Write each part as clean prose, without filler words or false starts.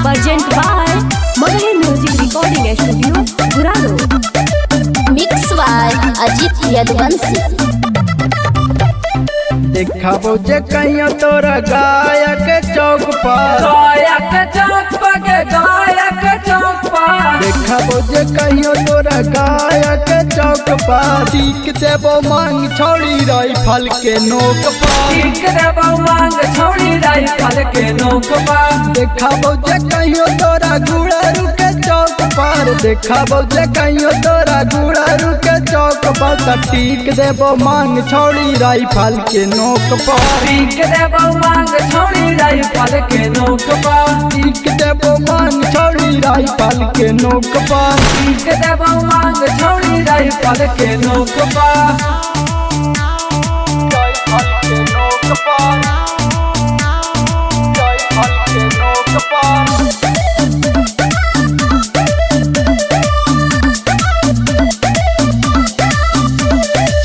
Present by Magahi Music Recording Studio, Gurado. Mix by Ajeet Yaduvanshi. देखाबो जे कहियो तोरा गायक चौक पर, गायक चौक पर, गायक चौक पर। देखाबो जे कहियो तोरा गायक चौक पर, सीख देबो मांग छोड़ी राइफल के नोक पर, सीख देबो मांग छोड़ी राइफल के नोक पर। देखाबो जे कहियो तोरा गुड़ारू के चौक पर, देखाबो जे कहियो तोरा गुड़ारू के चौक पर, टीक देबो मांग छोड़ी राइफल के नोक पर, सीख देबो मांग छोड़ी राइफल के नोक पर। सीख देबो मांग छोड़ी राइफल के नोक पर, सीख देबो मांग छोड़ी राइफल के नोक पर। राइफल के नोक पर, राइफल के नोक पर।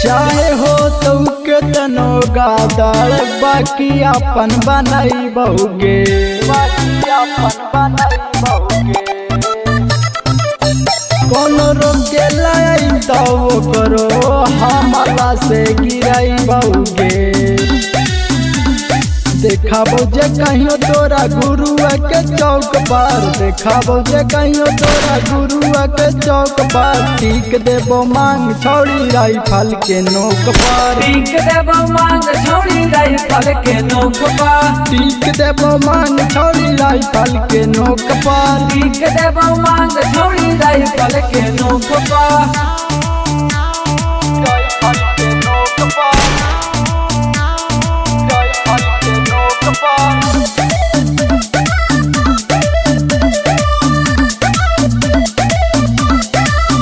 चाहे हो तो केतनो गादड़, बाकी अपन बनाई बहुगे, बाकी अपन बनाई बहुगे। कोनो रोके लाई तो वो करो, हमला से गिराई बहुगे। देखाबो जे कहियो तोरा गुरुआ के चौक पर, देखाबो जे कहियो तोरा गुरुआ के चौक पर, टीक देबो मांग छोड़ी राइफल के नोक पर, सीख देबो मांग छोड़ी राइफल के नोक पर। टीक देबो मांग छोड़ी राइफल के नोक पर, सीख देबो मांग छोड़ी राइफल के नोक पर। राइफल के नोक पर, राइफल के नोक पर।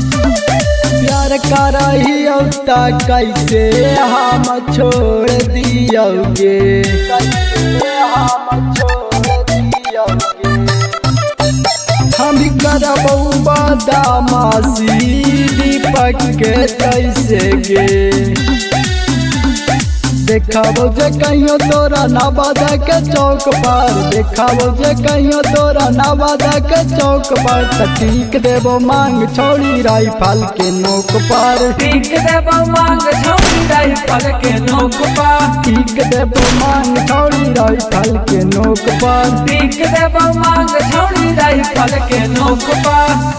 प्यार करही औता कैसे हम छोड़ दियोगे, कैसे हम छोड़ दियोगे। हम करबौ बदमाशी दीपक के जैसे गे। देखाबो जे कहियो तोरा नवादा के चौक पर, देखाबो जे कहियो तोरा नवादा के चौक पर, टीक देबो मांग छोड़ी राइफल के नोक पर, सीख देबो मांग छोड़ी राइफल के नोक पर। टीक देबो मांग छोड़ी राइफल के नोक पर, सीख देबो मांग छोड़ी राइफल के नोक पर।